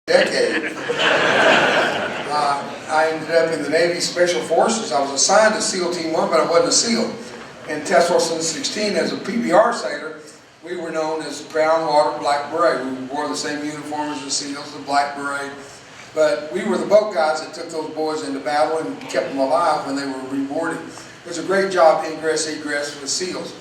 decade. I ended up in the Navy Special Forces. I was assigned to SEAL Team 1, but I wasn't a SEAL. In Task Force 16, as a PBR sailor, we were known as Brown Water Black Beret. We wore the same uniform as the SEALs, the Black Beret. But we were the boat guys that took those boys into battle and kept them alive when they were reboarded. It was a great job, ingress, egress with SEALs.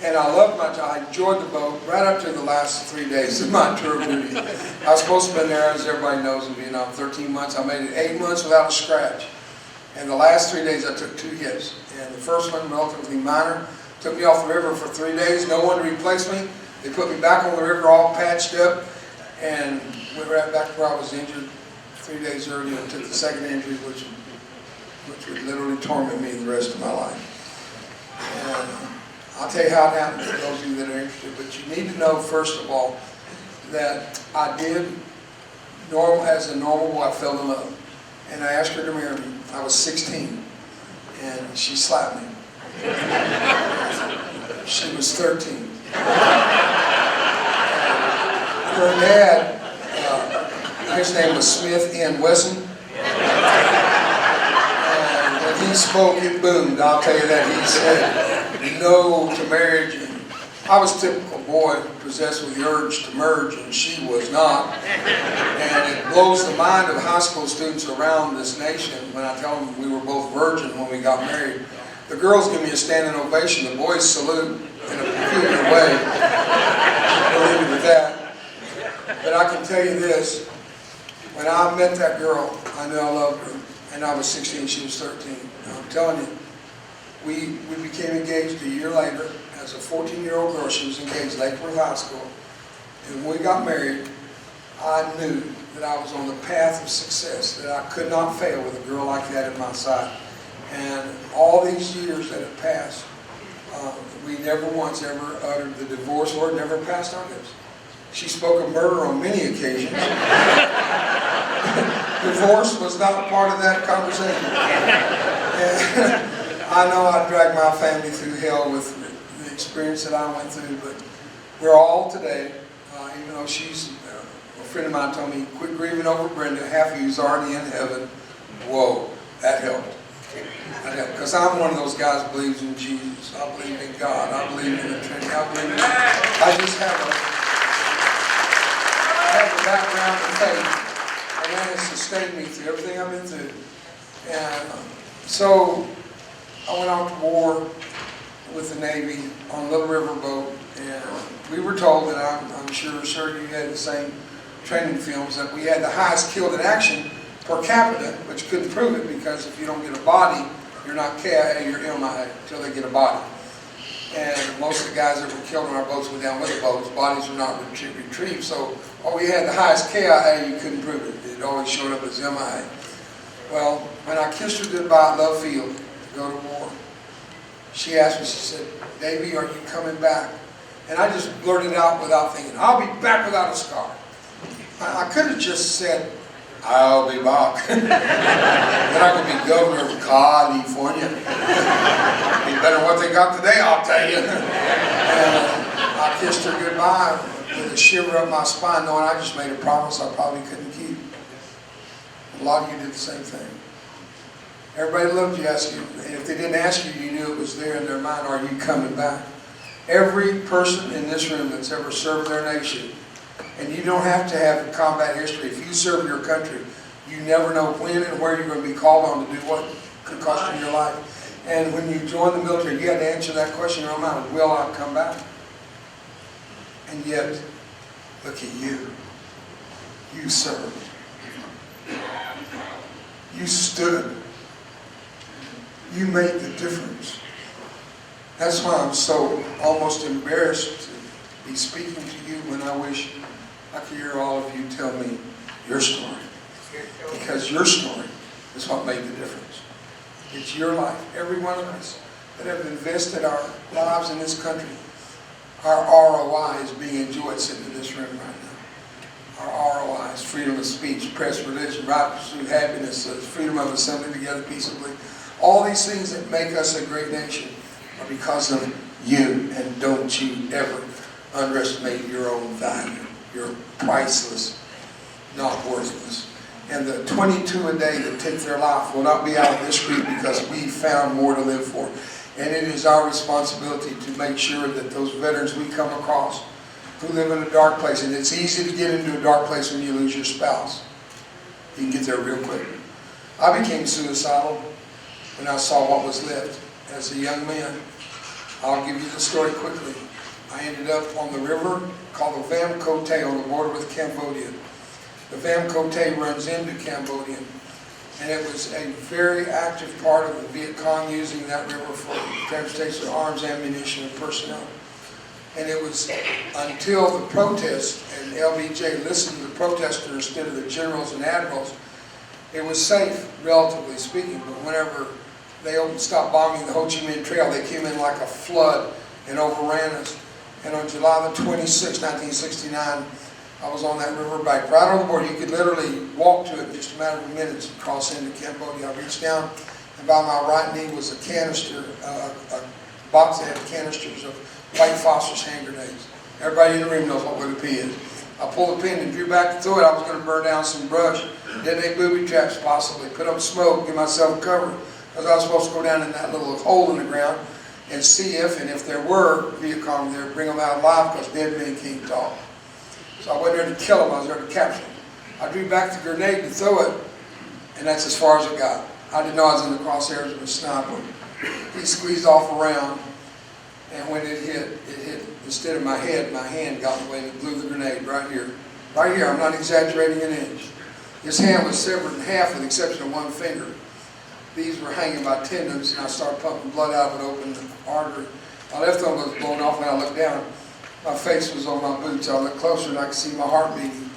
And I loved my job. I enjoyed the boat right up to the last 3 days of my tour of duty. I was supposed to have been there, as everybody knows, in Vietnam, 13 months. I made it 8 months without a scratch. And the last 3 days I took 2 hits. And the first one, relatively minor, took me off the river for 3 days. No one to replace me. They put me back on the river all patched up and went right back to where I was injured 3 days earlier and took the second injury, which would literally torment me the rest of my life. And I'll tell you how it happened for those of you that are interested, but you need to know, first of all, that I did, as a normal boy, I fell in love. And I asked her to marry me. I was 16, and she slapped me. She was 13. Her dad, his name was Smith N. Wesson. And when he spoke, it boomed. I'll tell you that. He said no to marriage. And I was a typical boy possessed with the urge to merge, and she was not. And it blows the mind of high school students around this nation when I tell them we were both virgin when we got married. The girls give me a standing ovation. The boys salute in a peculiar way. I'll leave it with that. But I can tell you this. When I met that girl, I knew I loved her. And I was 16, she was 13. And I'm telling you, we became engaged a year later. As a 14-year-old girl, she was engaged Lakewood High School. And when we got married, I knew that I was on the path of success, that I could not fail with a girl like that at my side. And all these years that have passed, we never once ever uttered the divorce word, never passed our lips. She spoke of murder on many occasions. Divorce was not part of that conversation. And I know I dragged my family through hell with the experience that I went through, but we're all today, even though she's, a friend of mine told me, quit grieving over Brenda, half of you's already in heaven. Whoa, that helped. Because I'm one of those guys who believes in Jesus. I believe in God. I believe in the Trinity. I just have a background in faith, and that has sustained me through everything I've been through. And so I went out to war with the Navy on a little river boat, and we were told, and I'm sure you had the same training films, that we had the highest killed in action per capita, which couldn't prove it, because if you don't get a body, you're not KIA, you're MIA until they get a body. And most of the guys that were killed on our boats went down with the boats. Bodies were not retrieved. So while we had the highest KIA, you couldn't prove it. It always showed up as MIA. Well, when I kissed her goodbye at Love Field to go to war, she asked me, she said, "Davey, are you coming back?" And I just blurted out without thinking, "I'll be back without a scar." I could have just said, "I'll be back." Then I could be governor of California. Be better than what they got today, I'll tell you. And I kissed her goodbye with a shiver up my spine, knowing I just made a promise I probably couldn't keep. A lot of you did the same thing. Everybody loved you, asked you, and if they didn't ask you, you knew it was there in their mind, "Are you coming back?" Every person in this room that's ever served their nation, and you don't have to have a combat history. If you serve your country, you never know when and where you're going to be called on to do what could cost you your life. And when you join the military, you had to answer that question in your mind: will I come back? And yet, look at you. You served. You stood. You made the difference. That's why I'm so almost embarrassed to be speaking to you when I wish I could hear all of you tell me your story. Because your story is what made the difference. It's your life. Every one of us that have invested our lives in this country, our ROI is being enjoyed sitting in this room right now. Our ROI is freedom of speech, press, religion, right to pursue happiness, freedom of assembly together peaceably. All these things that make us a great nation are because of you. And don't you ever underestimate your own value. You're priceless. not worthless. And the 22 a day that take their life will not be out of this group because we found more to live for. And it is our responsibility to make sure that those veterans we come across who live in a dark place, and it's easy to get into a dark place when you lose your spouse. You can get there real quick. I became suicidal when I saw what was left as a young man. I'll give you the story quickly. I ended up on the river called the Vam Cote on the border with Cambodia. The Vam Cote runs into Cambodia, and it was a very active part of the Viet Cong using that river for transportation of arms, ammunition, and personnel. And it was until the protest, and LBJ listened to the protesters instead of the generals and admirals, it was safe, relatively speaking. But whenever they stopped bombing the Ho Chi Minh Trail, they came in like a flood and overran us. And on July the 26th, 1969, I was on that riverbank, right on the border. You could literally walk to it in just a matter of minutes and cross into Cambodia. I reached down, and by my right knee was a canister, a box that had canisters of white phosphorus hand grenades. Everybody in the room knows what WP is. I pulled the pin and drew back to throw it. I was going to burn down some brush, detonate booby traps possibly, put up smoke, give myself cover, because I was supposed to go down in that little hole in the ground and see if, and if there were Viet Cong there, bring them out alive, because dead men can't talk. So I wasn't there to kill them, I was there to capture them. I drew back the grenade to throw it, and that's as far as it got. I didn't know I was in the crosshairs of a sniper. He squeezed off around, and when it hit, instead of my head, my hand got in the way and it blew the grenade right here. Right here, I'm not exaggerating an inch. His hand was severed in half with the exception of one finger. These were hanging by tendons, and I started pumping blood out of an open artery. My left arm was blown off when I looked down. My face was on my boots. I looked closer and I could see my heart beating.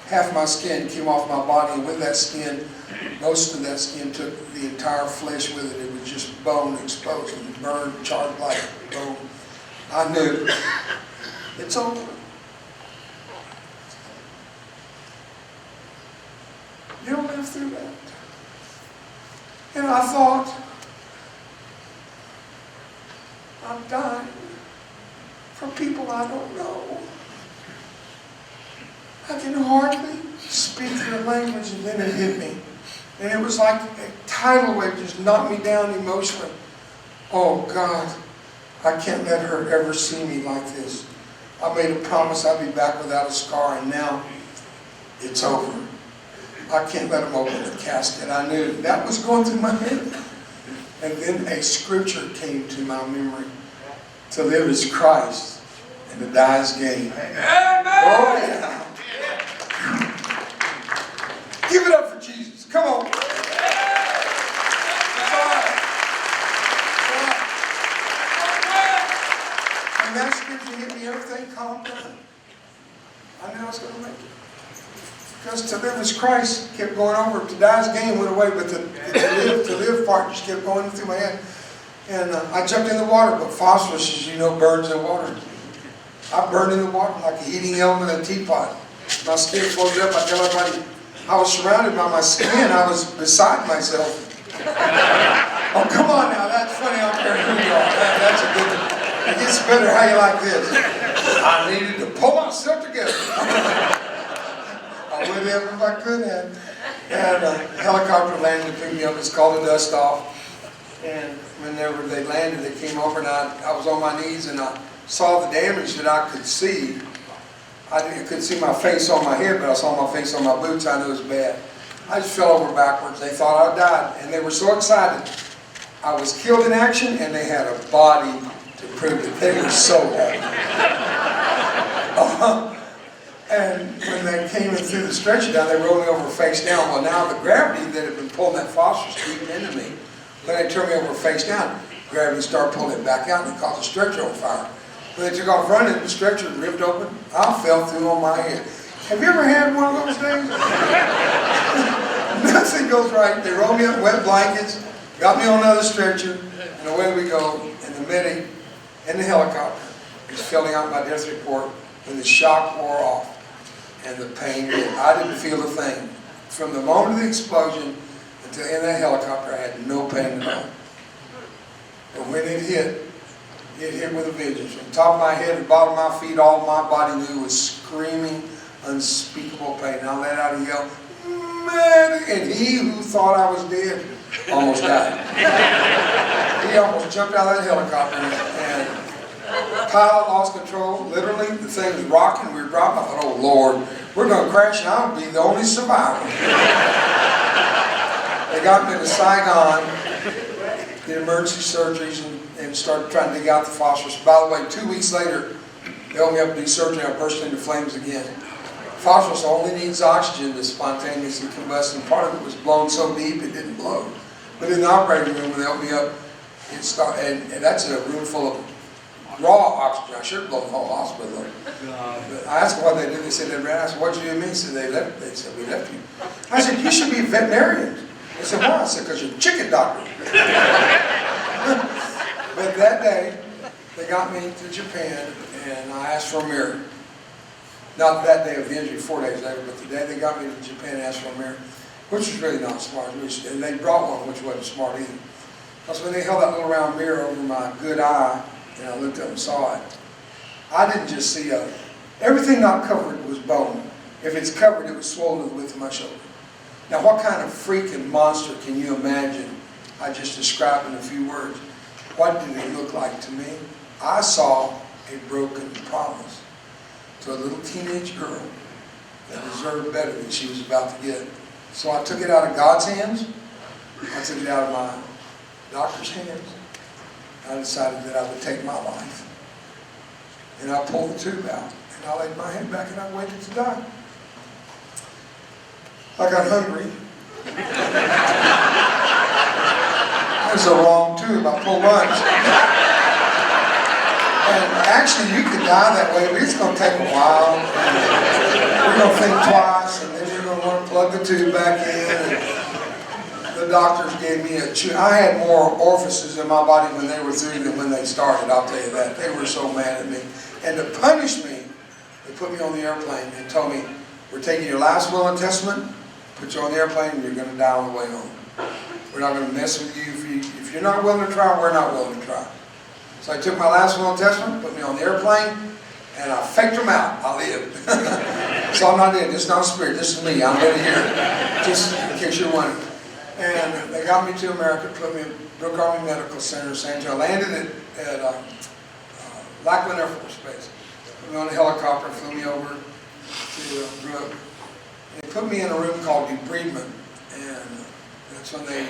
Half my skin came off my body, and with that skin, most of that skin took the entire flesh with it. It was just bone exposed and burned, charred like bone. I knew it's over. You'll live through that. And I thought, I'm dying for people I don't know. I can hardly speak their language, and then it hit me. And it was like a tidal wave just knocked me down emotionally. Oh God, I can't let her ever see me like this. I made a promise I'd be back without a scar, and now it's over. I can't let them open the casket. I knew that was going through my head. And then a scripture came to my memory. To live is Christ, and to die is gain. Amen. Oh yeah. Give it up for Jesus. Come on. It's all right. And that scripture hit me, everything calmed down. I knew I was going to make it. Because to live is Christ kept going over. To die is gain went away, but to live part just kept going through my head. And I jumped in the water, but phosphorus, as you know, burns in water. I burned in the water like a heating element in a teapot. My skin floated up. I tell everybody, I was surrounded by my skin. I was beside myself. Oh, come on now. That's funny. I don't care who you are. That's a good one. It gets better how you like this. I needed to pull myself together. I would have if I could have. And a helicopter landed to pick me up. It's called a dust off. And whenever they landed, they came over, and I was on my knees, and I saw the damage that I could see. I couldn't see my face on my head, but I saw my face on my boots. I knew it was bad. I just fell over backwards. They thought I died, and they were so excited. I was killed in action, and they had a body to prove it. They were so happy. And when they came in through the stretcher down, they rolled me over face down. Well, now the gravity that had been pulling that phosphorus creeping into me, when they turned me over face down, gravity started pulling it back out, and it caught the stretcher on fire. When they took off running, the stretcher ripped open. I fell through on my head. Have you ever had one of those days? Nothing goes right. They rolled me up in wet blankets, got me on another stretcher, and away we go. And the medic in the helicopter is filling out my death report when the shock wore off and the pain hit. I didn't feel a thing. From the moment of the explosion until in that helicopter, I had no pain at all. But when it hit with a vengeance. From the top of my head to the bottom of my feet, all my body knew was screaming unspeakable pain. And I let out a yell, man, and he who thought I was dead almost died. He almost jumped out of that helicopter, and the pilot lost control. Literally, the thing was rocking. We were dropping. I thought, oh Lord, we're going to crash, and I'll be the only survivor. They got me to Saigon, did emergency surgeries, and started trying to dig out the phosphorus. By the way, 2 weeks later, they held me up to do surgery, and I burst into flames again. Phosphorus only needs oxygen to spontaneously combust, and part of it was blown so deep it didn't blow. But in the operating room, when they opened me up, it started, and that's a room full of raw oxygen. I should have blown the whole hospital up. But I asked them what they did. They said they ran. I said, "What did you do to me?" They said, They said, "We left you." I said, "You should be a veterinarian." They said, "Why?" I said, "Because you're a chicken doctor." But that day, they got me to Japan, and I asked for a mirror. Not that day of the injury, 4 days later, but the day they got me to Japan and asked for a mirror, which was really not smart. And they brought one, which wasn't smart either. Because when they held that little round mirror over my good eye, and I looked up and saw it, I didn't just see everything not covered was bone. If it's covered, it was swollen to the width of my shoulder. Now, what kind of freaking monster can you imagine I just described in a few words? What did it look like to me? I saw a broken promise to a little teenage girl that deserved better than she was about to get. So I took it out of God's hands. I took it out of my doctor's hands. I decided that I would take my life. And I pulled the tube out. And I laid my head back and I waited to die. I got hungry. That's the wrong tube. I pulled lunch. And actually, you could die that way, but it's going to take a while. You're going to think twice, and then you're going to want to plug the tube back in. And the doctors gave me a chew. I had more orifices in my body when they were through than when they started, I'll tell you that. They were so mad at me. And to punish me, they put me on the airplane and told me, "We're taking your last will and testament, put you on the airplane, and you're going to die on the way home. We're not going to mess with you. If you're not willing to try, we're not willing to try." So I took my last will and testament, put me on the airplane, and I faked them out. I lived. So I'm not dead. This is not a spirit. This is me. I'm ready here. Just in case you're wondering. And they got me to America, put me in Brooke Army Medical Center in San Antonio. I landed at Lackland Air Force Base. Put me on a helicopter, flew me over to Brooke. And they put me in a room called debridement. And that's when they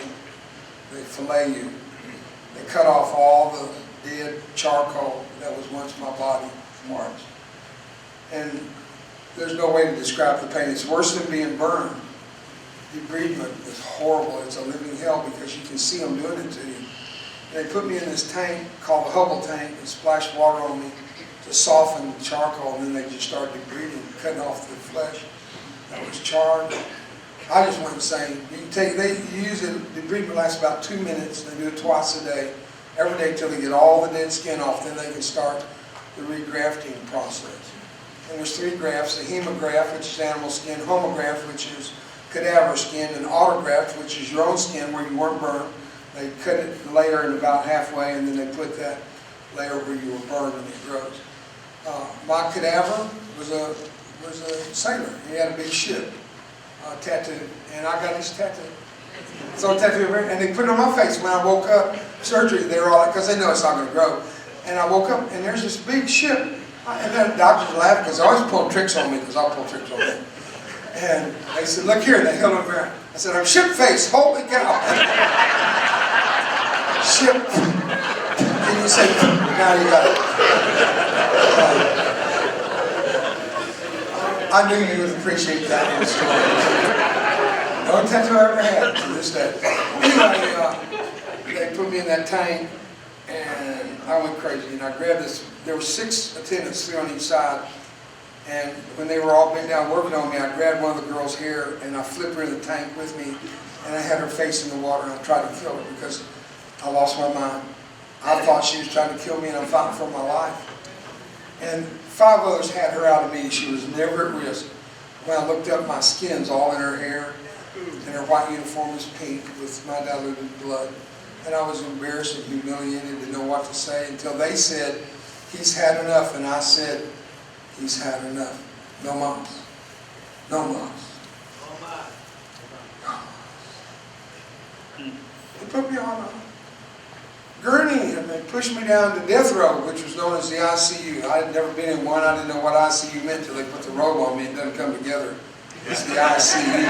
fillet you. They cut off all the dead charcoal that was once my body parts. And there's no way to describe the pain. It's worse than being burned. Debridement is horrible. It's a living hell because you can see them doing it to you. And they put me in this tank called the Hubble tank and splashed water on me to soften the charcoal, and then they just started debriding, cutting off the flesh that was charred. I just went insane. You can take, they use it, debridement lasts about 2 minutes. They do it twice a day, every day till they get all the dead skin off. Then they can start the regrafting process. And there's 3 grafts: the hemograft, which is animal skin; homograft, which is cadaver skin; and autograft, which is your own skin where you weren't burned. They cut it, layer it about halfway, and then they put that layer where you were burned, and it grows. My cadaver was a sailor. He had a big ship tattooed, and I got his tattoo. So tattooed, and they put it on my face. When I woke up, surgery, they were all like, because they know it's not going to grow. And I woke up, and there's this big ship. And then the doctors laughed because they always pull tricks on me, because I'll pull tricks on them. And they said, "Look here," and they held it around. I said, "I'm ship face, holy cow." Ship. Can you say, now you got it. I knew you would appreciate that in the story. No tattoo I ever had to this day. Anyway, they put me in that tank, and I went crazy. And I grabbed this. There were 6 attendants, 3 on each side. And when they were all bent down working on me, I grabbed one of the girl's hair and I flipped her in the tank with me, and I had her face in the water, and I tried to kill her because I lost my mind. I thought she was trying to kill me, and I'm fighting for my life. And 5 others had her out of me. She was never at risk. When I looked up, my skin's all in her hair, and her white uniform was pink with my diluted blood. And I was embarrassed and humiliated, didn't know what to say, until they said, "He's had enough." And I said, "He's had enough. No mas. No mas. They put me on a gurney and they pushed me down to death row, which was known as the ICU. I had never been in one. I didn't know what ICU meant until they put the robe on me. It doesn't come together. It's the ICU.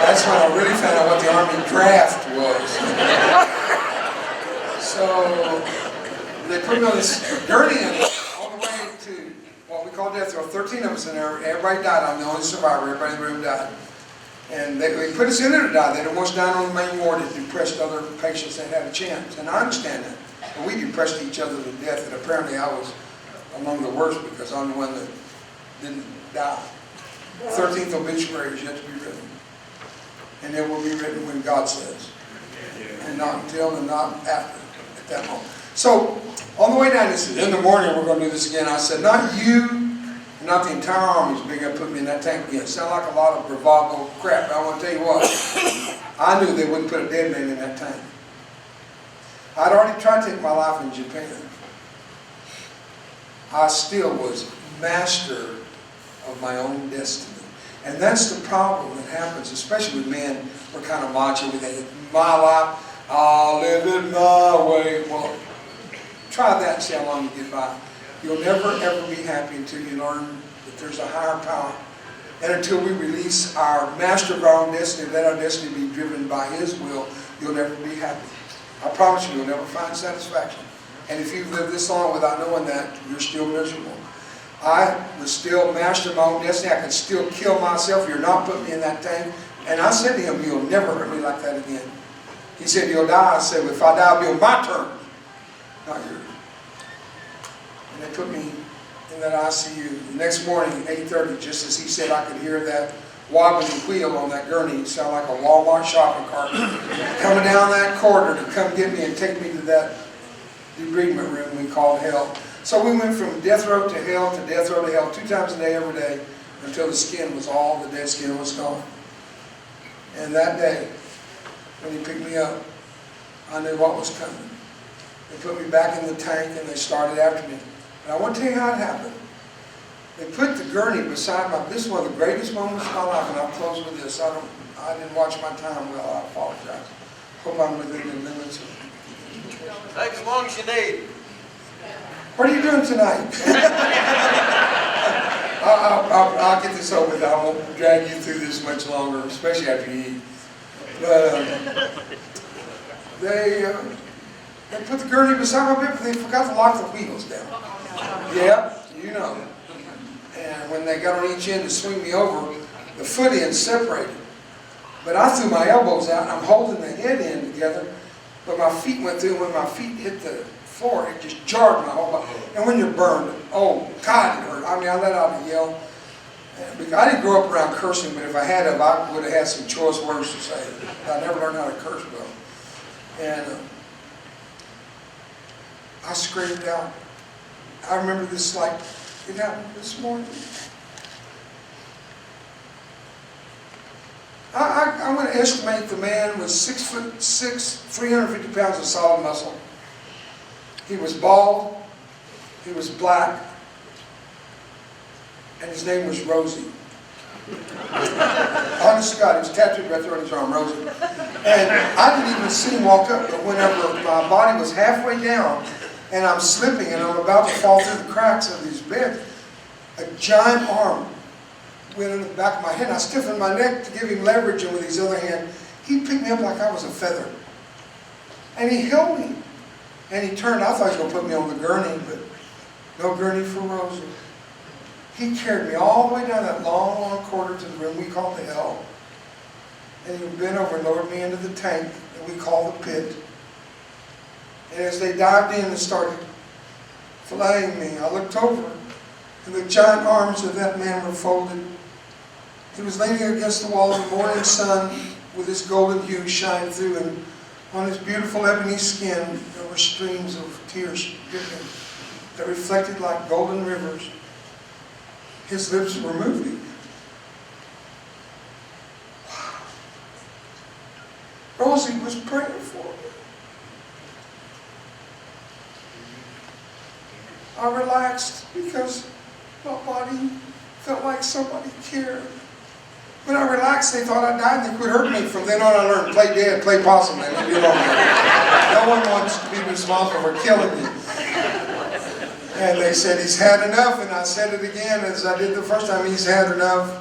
That's when I really found out what the Army draft was. So they put me on this gurney and all the way to what we call death row. 13 of us in there. Everybody died. I'm the only survivor. Everybody in the room died. And they put us in there to die. They didn't want us down on the main ward that depressed other patients that had a chance. And I understand that. But we depressed each other to death. And apparently I was among the worst because I'm the one that didn't die. 13th obituary is yet to be written. And it will be written when God says. And not until and not after, at that moment. So, on the way down, he said, in the morning we're going to do this again. I said, not you, not the entire Army is going to put me in that tank again. It sounded like a lot of bravado crap. But I want to tell you what. I knew they wouldn't put a dead man in that tank. I'd already tried to take my life in Japan. I still was master of my own destiny. And that's the problem that happens, especially with men. We're kind of macho. We think, my life, I'll live it my way. Well, try that and see how long you get by. You'll never, ever be happy until you learn that there's a higher power. And until we release our master of our own destiny, let our destiny be driven by His will, you'll never be happy. I promise you'll never find satisfaction. And if you've lived this long without knowing that, you're still miserable. I was still master of my own destiny. I could still kill myself. You're not putting me in that tank. And I said to him, you'll never hurt me like that again. He said, you'll die. I said, well, if I die, it'll be on my turn, not yours. And they put me in that ICU. The next morning at 8:30, just as he said, I could hear that wobbling wheel on that gurney. It sounded like a Walmart shopping cart coming down that corridor to come get me and take me to that debridement room we called hell. So we went from death row to hell to death row to hell 2 times a day, every day, until the skin was all, the dead skin was gone. And that day, when he picked me up, I knew what was coming. They put me back in the tank and they started after me. And I want to tell you how it happened. They put the gurney beside my, this is one of the greatest moments of my life, and I'll close with this. I didn't watch my time well, I apologize. Hope I'm within the limits of it. Take as long as you need. What are you doing tonight? I'll get this over with. I won't drag you through this much longer, especially after you eat. But they put the gurney beside my bed, but they forgot to lock the wheels down. Yeah, you know. And when they got on each end to swing me over, the foot ends separated. But I threw my elbows out, and I'm holding the head end together, but my feet went through, and when my feet hit the floor, it just jarred my whole body. And when you're burned, oh God, it hurt. I mean, I let out a yell. I didn't grow up around cursing, but if I had, I would have had some choice words to say. I never learned how to curse well. And I screamed out. I remember this like it happened this morning. I'm going to estimate the man was 6'6", 350 pounds of solid muscle. He was bald, he was black, and his name was Rosie. Honest to God, he was tattooed right there on his arm, Rosie. And I didn't even see him walk up, but whenever my body was halfway down, and I'm slipping, and I'm about to fall through the cracks of these beds, a giant arm went in the back of my head. I stiffened my neck to give him leverage, and with his other hand, he picked me up like I was a feather. And he held me. And he turned. I thought he was going to put me on the gurney, but no gurney for Rosie. He carried me all the way down that long, long corridor to the room we called the hell. And he bent over and lowered me into the tank that we call the pit. And as they dived in and started filleting me, I looked over, and the giant arms of that man were folded. He was leaning against the wall in the morning sun with his golden hue shining through, and on his beautiful ebony skin there were streams of tears dripping that reflected like golden rivers. His lips were moving. Wow. Rosie was praying for me. I relaxed because my body felt like somebody cared. When I relaxed, they thought I died and they quit hurting me. From then on, I learned, play dead, play possum, and leave me alone. No one wants to be responsible for killing me. And they said, he's had enough. And I said it again as I did the first time, he's had enough.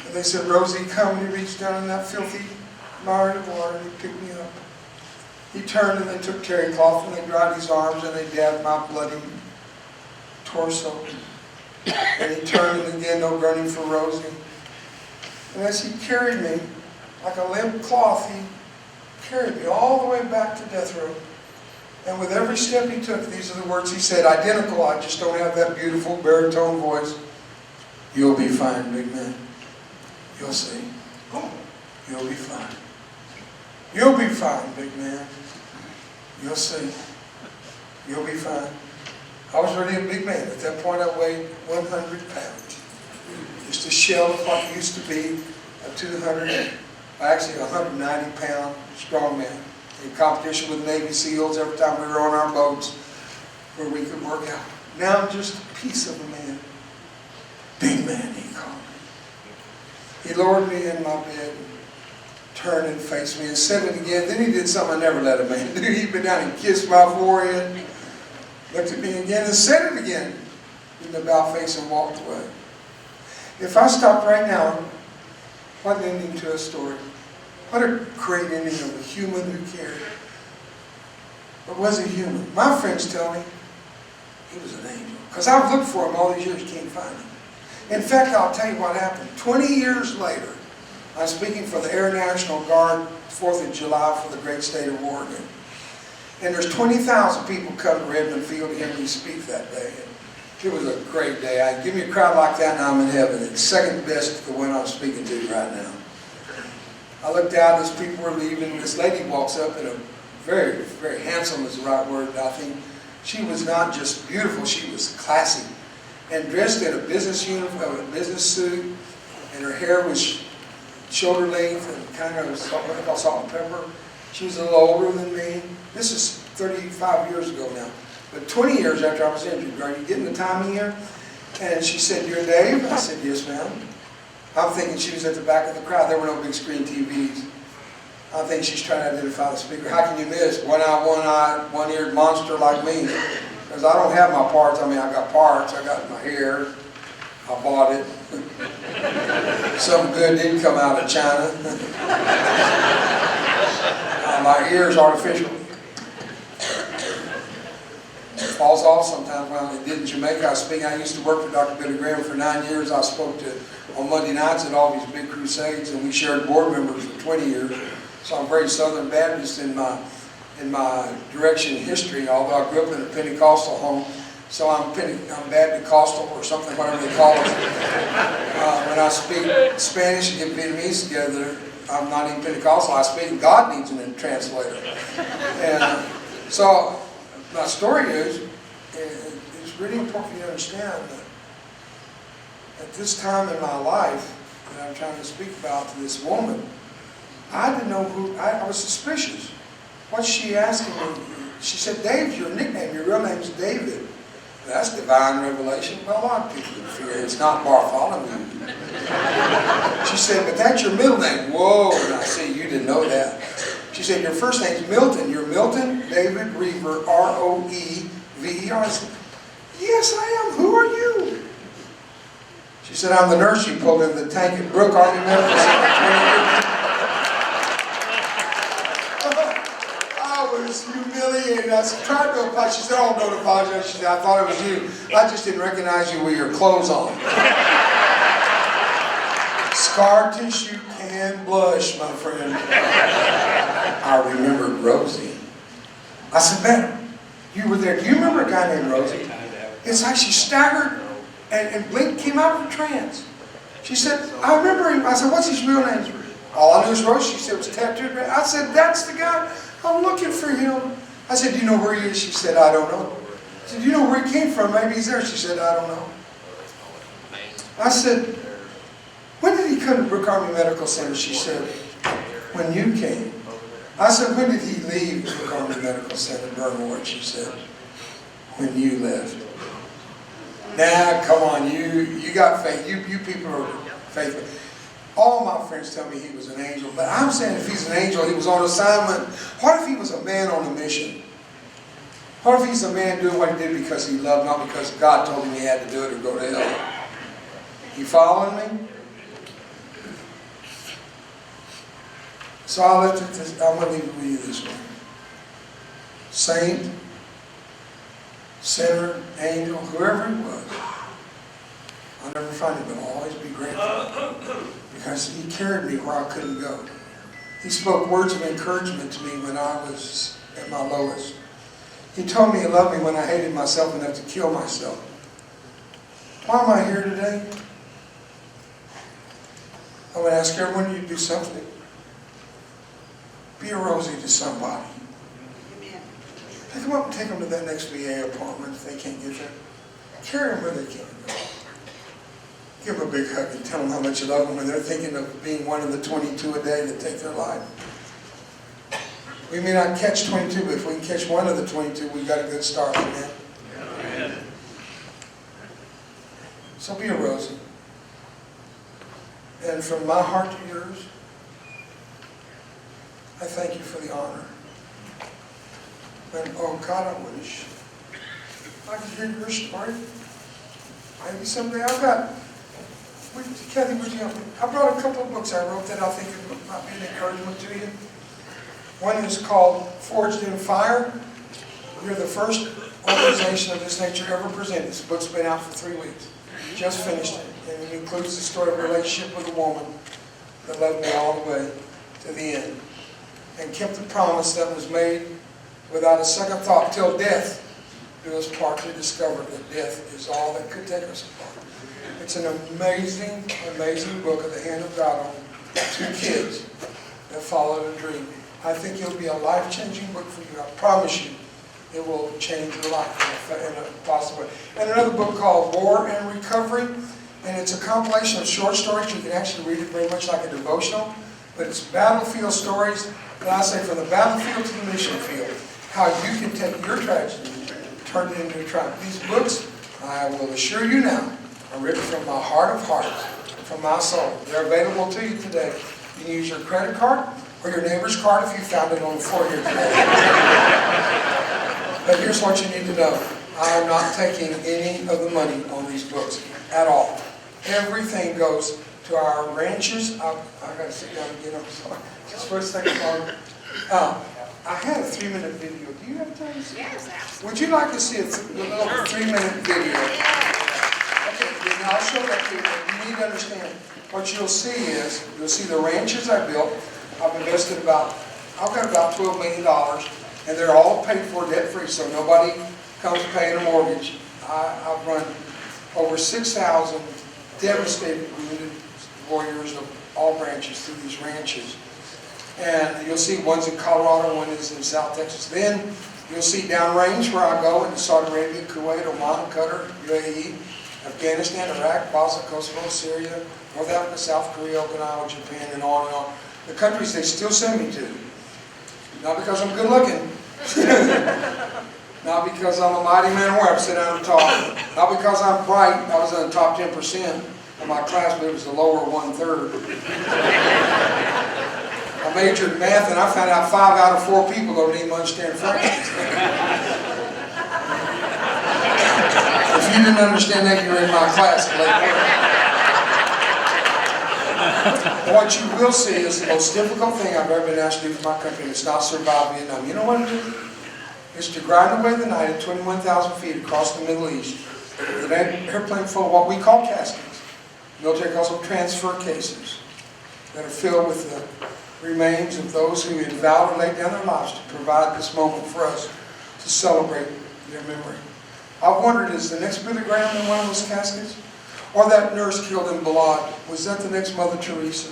And they said, Rosie, come. And he reached down in that filthy mire of water and he picked me up. He turned and they took terry cloth and they dried his arms and they dabbed my bloody torso. And he turned and again, no burning for Rosie. And as he carried me, like a limp cloth, he carried me all the way back to death row. And with every step he took, these are the words he said, identical, I just don't have that beautiful baritone voice. You'll be fine, big man. You'll see. You'll be fine. You'll be fine, big man. You'll see. You'll be fine. I was already a big man. At that point, I weighed 100 pounds. Just a shell of what used to be a 190-pound strong man. In competition with Navy SEALs every time we were on our boats where we could work out. Now I'm just a piece of a man. Big man, he called me. He lowered me in my bed and turned and faced me and said it again. Then he did something I never let a man do. He bent down and kissed my forehead, looked at me again and said it again in the about face and walked away. If I stopped right now, what an ending to a story. What a great ending of a human who cared. But was he human? My friends tell me he was an angel. Because I've looked for him all these years, can't find him. In fact, I'll tell you what happened. 20 years later, I'm speaking for the Air National Guard, 4th of July for the great state of Oregon. And there's 20,000 people come to Redmond Field to hear me speak that day. It was a great day. Give me a crowd like that and I'm in heaven. It's second best to the one I'm speaking to right now. I looked out as people were leaving. This lady walks up in a very, very handsome is the right word, I think. She was not just beautiful, she was classy. And dressed in a business uniform, a business suit, and her hair was shoulder length and kind of what I call salt and pepper. She was a little older than me. This is 35 years ago now. But 20 years after I was injured, are you getting the timing here? And she said, "You're Dave?" I said, "Yes, ma'am." I'm thinking she was at the back of the crowd. There were no big screen TVs. I think she's trying to identify the speaker. How can you miss one-eyed, one-eared monster like me? Because I don't have my parts. I mean, I got parts. I got my hair. I bought it. Something good didn't come out of China. My ear's artificial. It falls off sometimes. Well, it did in Jamaica. I used to work for Dr. Billy Graham for 9 years. I spoke on Monday nights at all these big crusades, and we shared board members for 20 years. So I'm very Southern Baptist in my direction in history, although I grew up in a Pentecostal home. So I'm Baptist-costal or something, whatever they call it. When I speak Spanish and get Vietnamese together, I'm not even Pentecostal. I speak, God needs a translator. And so my story is, it's really important for you to understand that at this time in my life that I'm trying to speak about to this woman, I didn't know who, I was suspicious. What's she asking me? She said, "Dave's your nickname, your real name's David." That's divine revelation. Well, a lot of people fear it's not Bartholomew. She said, "But that's your middle name." Whoa, and I said, "You didn't know that." She said, "Your first name's Milton. You're Milton David Roever, R-O-E-V-E-R. I said, "Yes, I am. Who are you?" She said, "I'm the nurse you pulled into the tank at Brooke Army Medical Center." I was humiliated. I tried to apologize. She said, "Oh, don't apologize." She said, "I thought it was you. I just didn't recognize you with your clothes on." Scar tissue can blush, my friend. I remembered Rosie. I said, "Man, you were there. Do you remember a guy named Rosie?" It's like she staggered and blinked, came out of a trance. She said, "I remember him." I said, "What's his real name?" All I knew was Rosie. She said, "It was tattooed." I said, "That's the guy. I'm looking for him." I said, "Do you know where he is?" She said, "I don't know." I said, "Do you know where he came from? Maybe he's there." She said, "I don't know." I said, "When did he come to Brooke Army Medical Center?" She said, "When you came." I said, "When did he leave Brooke Army Medical Center, Burn Ward?" She said, "When you left." Nah, come on, you got faith. You people are faithful. All my friends tell me he was an angel, but I'm saying if he's an angel, he was on assignment. What if he was a man on a mission? What if he's a man doing what he did because he loved, not because God told him he had to do it or go to hell? You following me? So I'm going to leave it with you this way. Saint, sinner, angel, whoever he was, I'll never find him, but I'll always be grateful because he carried me where I couldn't go. He spoke words of encouragement to me when I was at my lowest. He told me he loved me when I hated myself enough to kill myself. Why am I here today? I would ask everyone you to do something. Be a Rosie to somebody. Pick them up and take them to that next VA apartment if they can't get there. Carry them where they can. Give them a big hug and tell them how much you love them when they're thinking of being one of the 22 a day that take their life. We may not catch 22, but if we can catch one of the 22, we've got a good start. Amen. Amen. So be a Rosie. And from my heart to yours, I thank you for the honor. And oh God, I wish I could hear your story. Maybe someday Kathy, would you help me? I brought a couple of books I wrote that I think might be an encouragement to you. One is called Forged in Fire. You're the first organization of this nature ever presented. This book's been out for 3 weeks. Just finished it. And it includes the story of a relationship with a woman that loved me all the way to the end. And kept the promise that was made without a second thought till death do us part, to discover that death is all that could take us apart. It's an amazing, amazing book of the hand of God on 2 kids that followed a dream. I think it'll be a life-changing book for you. I promise you, it will change your life in a possible way. And another book called War and Recovery, and it's a compilation of short stories. You can actually read it very much like a devotional, but it's battlefield stories. And I say from the battlefield to the mission field, how you can take your tragedy and turn it into a triumph. These books, I will assure you now, are written from my heart of hearts, from my soul. They're available to you today. You can use your credit card or your neighbor's card if you found it on the floor here today. But here's what you need to know. I am not taking any of the money on these books at all. Everything goes to our ranches. I've got to sit down again. I'm sorry. Just for a second, I had a 3-minute video. Do you have time to see it? Yes, absolutely. Would you like to see a little 3-minute video? Okay, then I'll show that to you. You need to understand. What you'll see is, you'll see the ranches I built. I've invested I've got about $12 million, and they're all paid for debt-free, so nobody comes paying a mortgage. I've run over 6,000 devastated, wounded warriors of all branches through these ranches. And you'll see one's in Colorado, one is in South Texas. Then you'll see downrange where I go into Saudi Arabia, Kuwait, Oman, Qatar, UAE, Afghanistan, Iraq, Bosnia, Kosovo, Syria, North Africa, South Korea, Okinawa, Japan, and on and on. The countries they still send me to. Not because I'm good looking. Not because I'm a mighty man where I sit down and talk. Not because I'm bright. I was in the top 10% of my class, but it was the lower 1/3. I majored in math, and I found out 5 out of 4 people don't even understand French. If you didn't understand that, you were in my class later. What you will see is the most difficult thing I've ever been asked to do for my country, and it's not survive Vietnam. You know what it is? It's to grind away the night at 21,000 feet across the Middle East with an airplane full of what we call caskets. Military calls them transfer cases that are filled with the remains of those who had vowed and laid down their lives to provide this moment for us to celebrate their memory. I've wondered, is the next Billy Graham in one of those caskets? Or that nurse killed in Balad, was that the next Mother Teresa?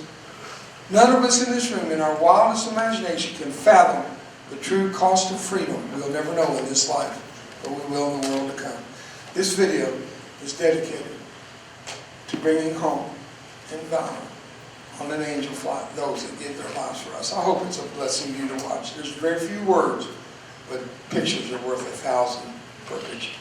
None of us in this room, in our wildest imagination, can fathom the true cost of freedom. We'll never know in this life, but we will in the world to come. This video is dedicated to bringing home in valor on an angel flight those that gave their lives for us. I hope it's a blessing to you to watch. There's very few words, but pictures are worth 1,000 per picture.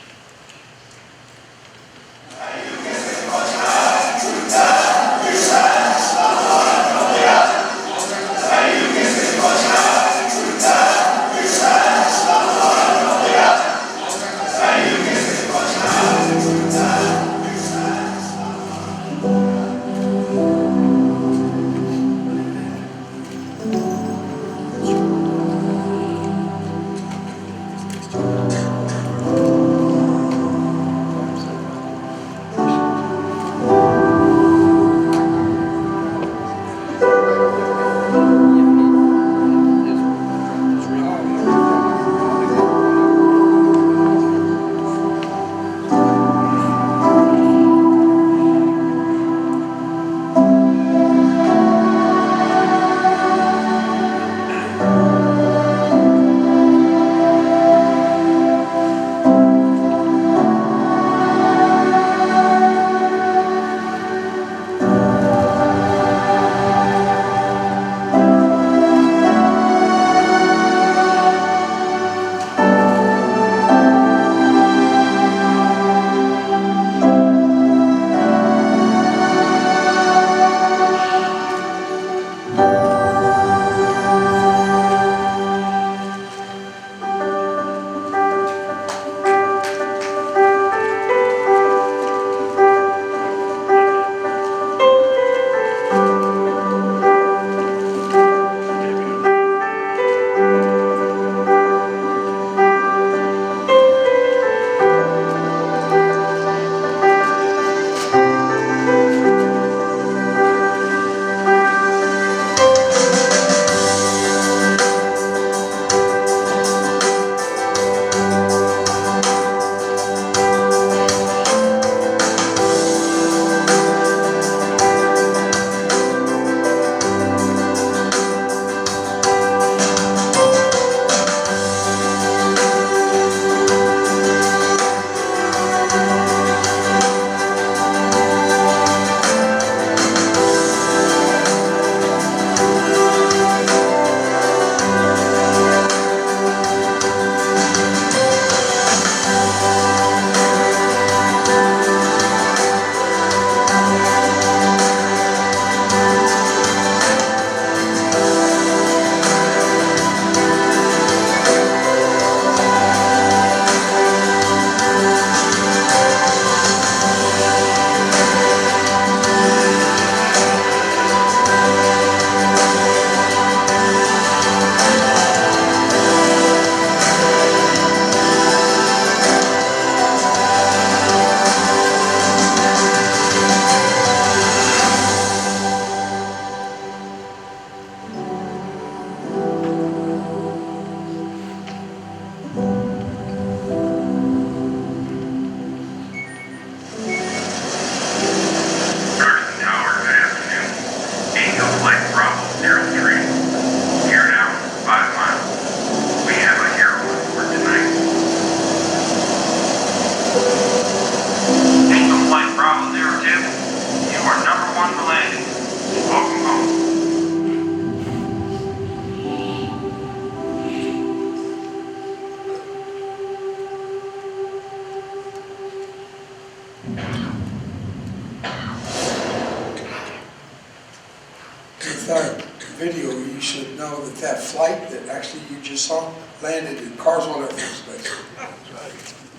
With that video, you should know that that flight that actually you just saw landed in Carswell Air Force Base.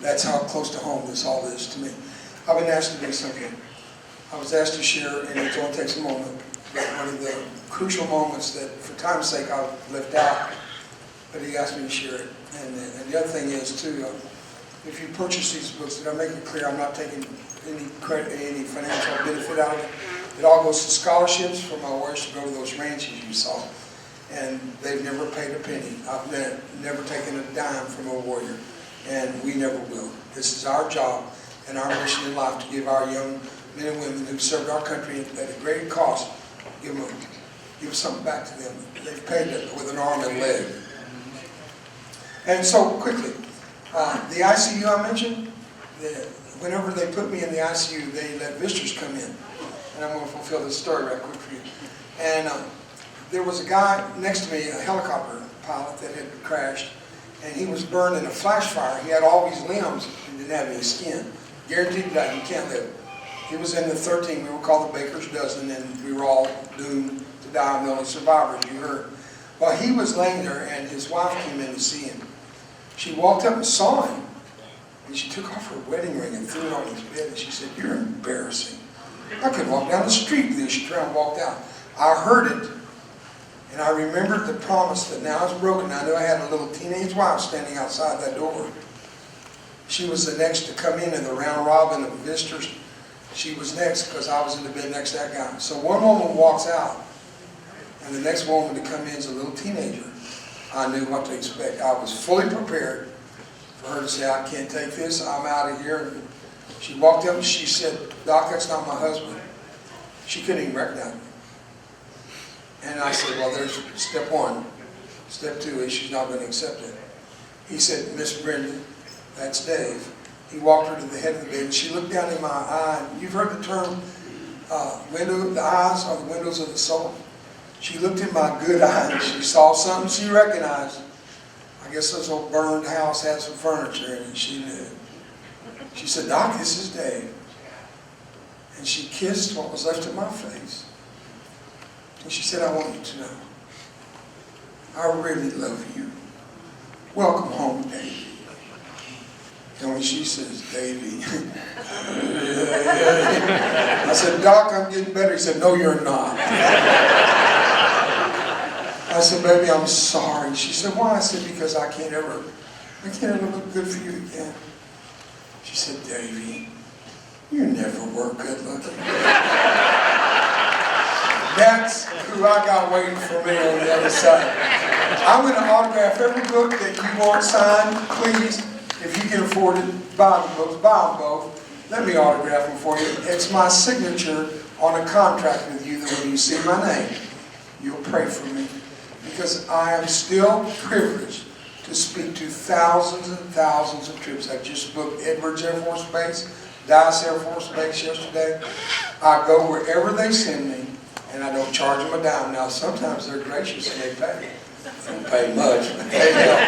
That's how close to home all is to me. I've been asked to do something. I was asked to share, and it only takes a moment, but one of the crucial moments that, for time's sake, I've left out, but he asked me to share it. And the other thing is, too, if you purchase these books, did I make it clear I'm not taking any credit, any financial benefit out of it? It all goes to scholarships for my warriors to go to those ranches you saw. And they've never paid a penny. I've never taken a dime from a warrior. And we never will. This is our job and our mission in life to give our young men and women who served our country at a great cost, give something back to them. They've paid it with an arm and leg. And so, quickly, the ICU I mentioned, whenever they put me in the ICU, they let visitors come in. And I'm going to fulfill this story right quick for you. And there was a guy next to me, a helicopter pilot that had crashed, and he was burned in a flash fire. He had all these limbs and didn't have any skin. Guaranteed to die, you can't live. He was in the 13, we were called the Baker's Dozen, and we were all doomed to die. I'm the only survivor, as you heard. Well, he was laying there, and his wife came in to see him. She walked up and saw him, and she took off her wedding ring and threw it on his bed, and she said, "You're embarrassing. I could walk down the street with you." She turned and walked out. I heard it, and I remembered the promise that now is broken. I knew I had a little teenage wife standing outside that door. She was the next to come in the round robin of visitors. She was next because I was in the bed next to that guy. So one woman walks out, and the next woman to come in is a little teenager. I knew what to expect. I was fully prepared for her to say, "I can't take this, I'm out of here." And she walked up and she said, "Doc, that's not my husband." She couldn't even recognize me. And I said, "Well, there's step one. Step two is she's not going to accept it." He said, "Miss Brenda, that's Dave." He walked her to the head of the bed, and she looked down in my eye. You've heard the term, the eyes are the windows of the soul. She looked in my good eye, and she saw something she recognized. I guess this old burned house had some furniture in it, she knew. She said, "Doc, this is Dave." And she kissed what was left of my face. And she said, "I want you to know, I really love you. Welcome home, Davey." And when she says, "Davey," I said, "Doc, I'm getting better." He said, "No, you're not." I said, "Baby, I'm sorry." She said, "Why?" I said, "Because I can't ever look good for you again." She said, "Davey, you never were good looking." That's who I got waiting for me on the other side. I'm going to autograph every book that you want signed. Please, if you can afford it, buy the books, buy them both. Let me autograph them for you. It's my signature on a contract with you that when you see my name, you'll pray for me. Because I am still privileged to speak to thousands and thousands of troops. I just booked Edwards Air Force Base, Dallas Air Force Base yesterday. I go wherever they send me, and I don't charge them a dime. Now, sometimes they're gracious and they pay. They don't pay much, but they help.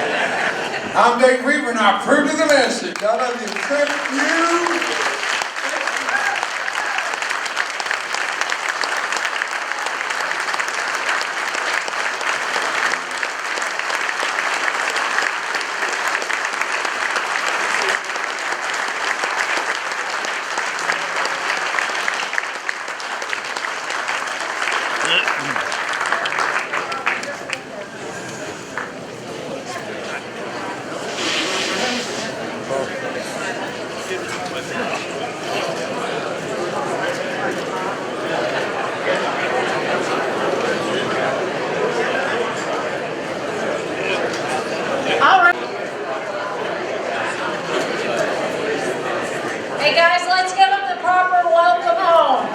I'm Dave Roever, and I approve of the message. I love you. Thank you. Hey guys, let's give them the proper welcome home.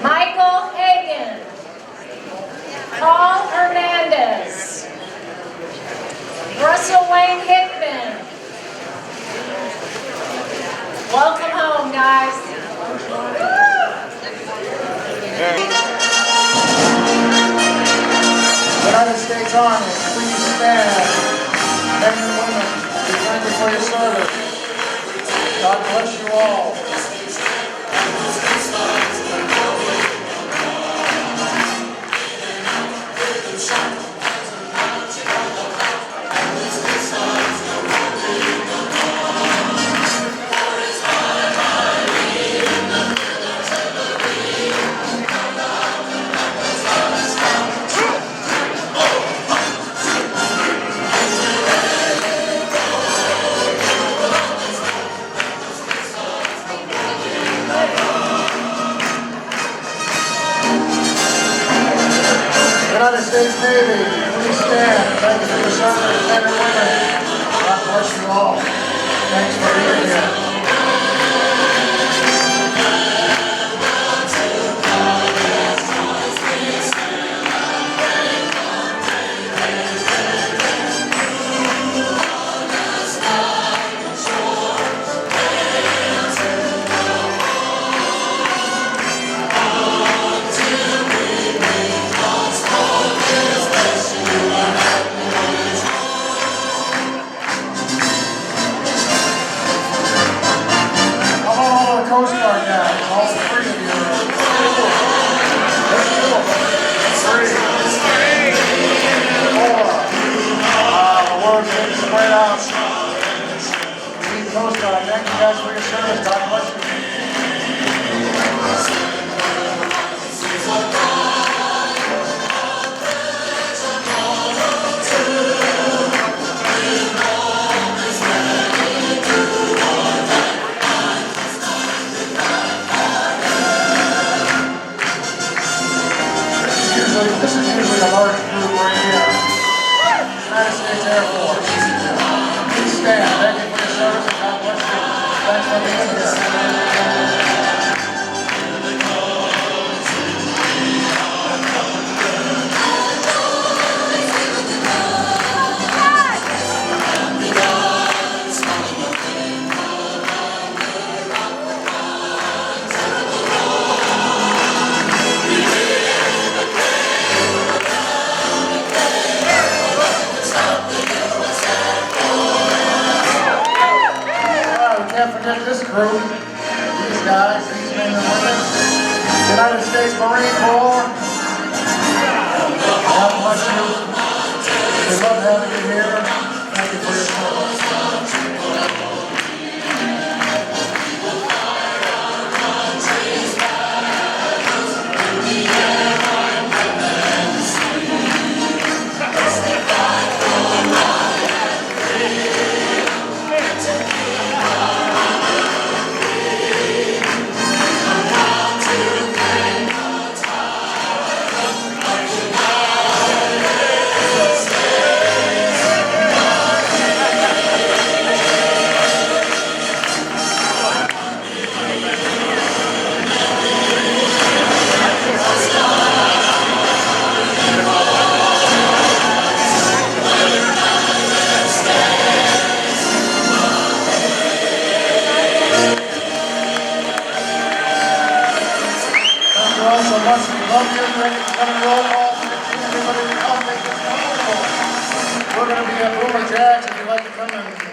Michael Hagan, Paul Hernandez, Russell Wayne Hickman. Welcome home, guys. United States Army, please stand. Men and women, be thankful for your service. God bless you all. United States Navy, please stand. Thank you for your service, men and women. God bless you all. Thanks for being here. Coast Guard guys, all three of you. Let's do it. 3, 4. The word's getting spread out. We need Coast Guard. Thank you guys for your service. God bless you. This is usually a large group right here. United States Air Force. Please stand. Thank you for your service and God bless you. Thanks for being here. Can't forget this group, these guys, these men and women. United States Marine Corps. God bless you. We love having you here. Thank you for your service. So much. We love you. Thank you for coming roll call. Everybody come make this comfortable. We're going to be at Roever Jacks if you'd like to come in.